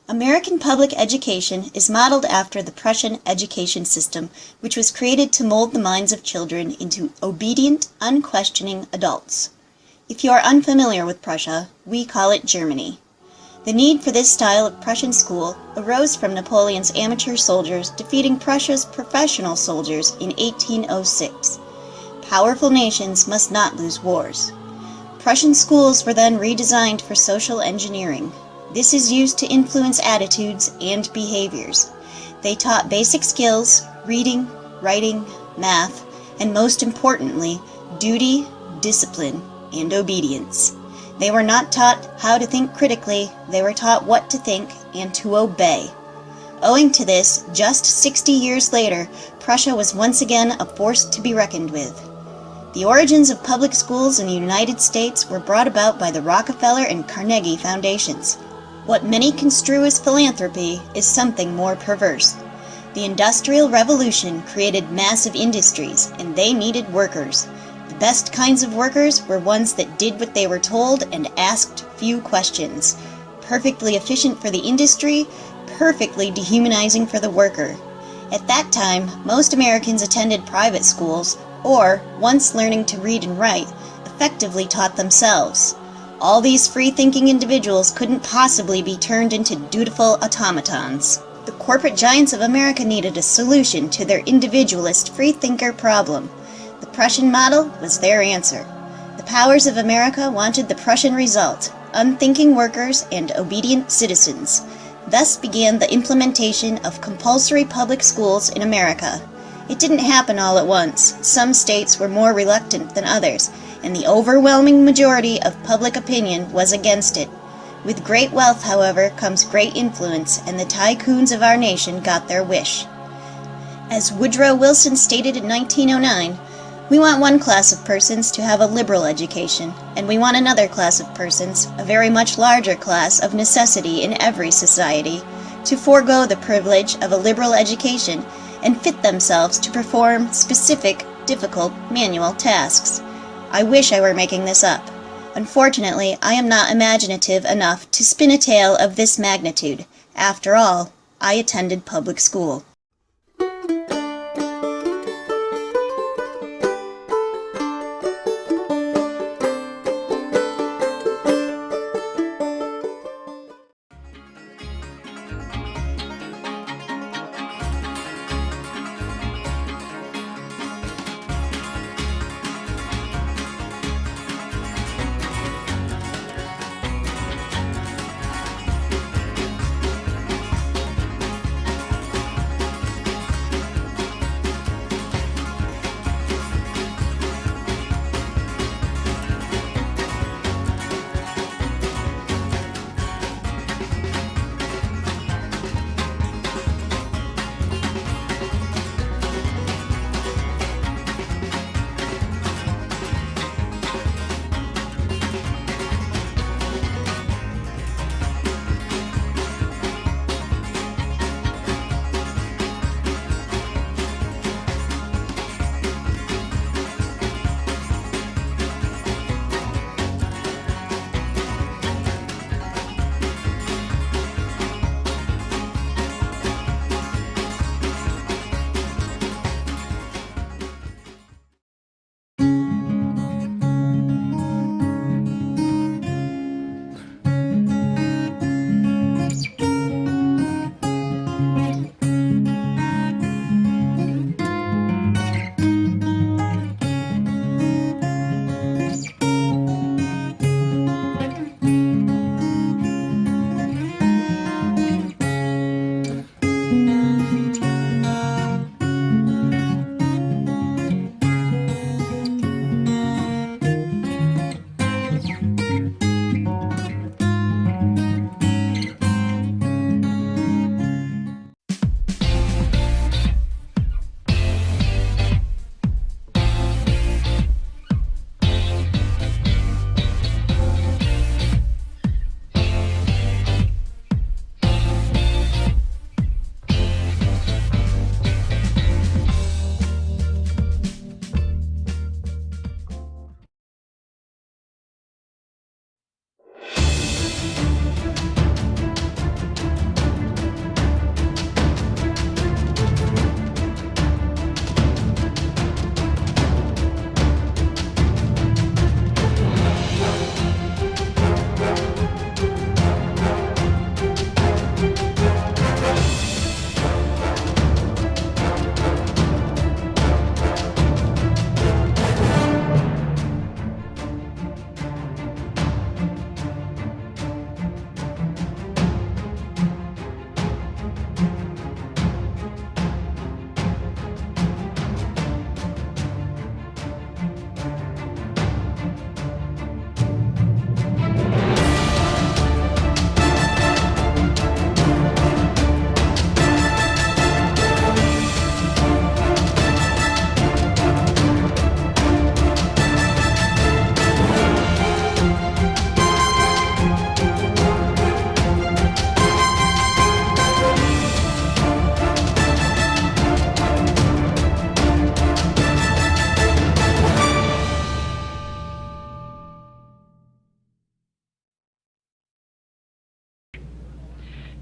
American public education is modeled after the Prussian education system, which was created to mold the minds of children into obedient, unquestioning adults. If you are unfamiliar with Prussia, we call it Germany. The need for this style of Prussian school arose from Napoleon's amateur soldiers defeating Prussia's professional soldiers in 1806. Powerful nations must not lose wars. Prussian schools were then redesigned for social engineering. This is used to influence attitudes and behaviors. They taught basic skills, reading, writing, math, and most importantly, duty, discipline, and obedience. They were not taught how to think critically, they were taught what to think and to obey. Owing to this, just 60 years later, Prussia was once again a force to be reckoned with. The origins of public schools in the United States were brought about by the Rockefeller and Carnegie Foundations. What many construe as philanthropy is something more perverse. The Industrial Revolution created massive industries, and they needed workers. The best kinds of workers were ones that did what they were told and asked few questions. Perfectly efficient for the industry, perfectly dehumanizing for the worker. At that time, most Americans attended private schools, or, once learning to read and write, effectively taught themselves. All these free-thinking individuals couldn't possibly be turned into dutiful automatons. The corporate giants of America needed a solution to their individualist freethinker problem. The Prussian model was their answer. The powers of America wanted the Prussian result, unthinking workers and obedient citizens. Thus began the implementation of compulsory public schools in America. It didn't happen all at once. Some states were more reluctant than others, and the overwhelming majority of public opinion was against it. With great wealth, however, comes great influence, and the tycoons of our nation got their wish. As Woodrow Wilson stated in 1909, we want one class of persons to have a liberal education, and we want another class of persons, a very much larger class of necessity in every society, to forego the privilege of a liberal education and fit themselves to perform specific, difficult, manual tasks. I wish I were making this up. Unfortunately, I am not imaginative enough to spin a tale of this magnitude. After all, I attended public school.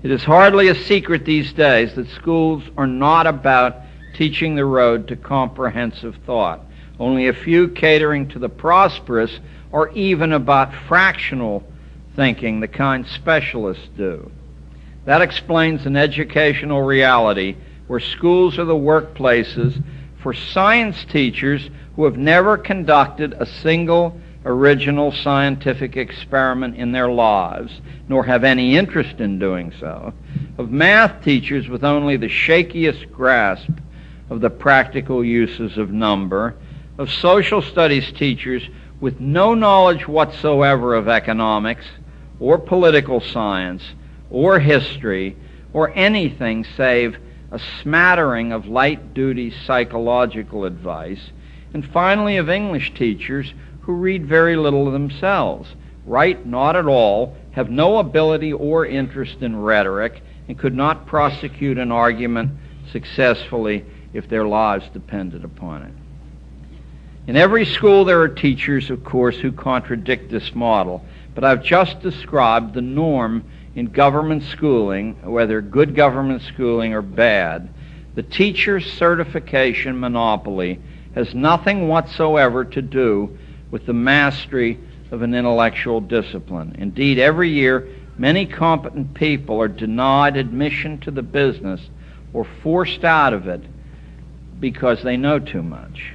It is hardly a secret these days that schools are not about teaching the road to comprehensive thought. Only a few catering to the prosperous or even about fractional thinking, the kind specialists do. That explains an educational reality where schools are the workplaces for science teachers who have never conducted a single original scientific experiment in their lives, nor have any interest in doing so, of math teachers with only the shakiest grasp of the practical uses of number, of social studies teachers with no knowledge whatsoever of economics or political science or history or anything save a smattering of light-duty psychological advice, and finally of English teachers who read very little themselves, write not at all, have no ability or interest in rhetoric, and could not prosecute an argument successfully if their lives depended upon it. In every school there are teachers, of course, who contradict this model, but I've just described the norm in government schooling, whether good government schooling or bad. The teacher certification monopoly has nothing whatsoever to do with the mastery of an intellectual discipline. Indeed, every year, many competent people are denied admission to the business or forced out of it because they know too much.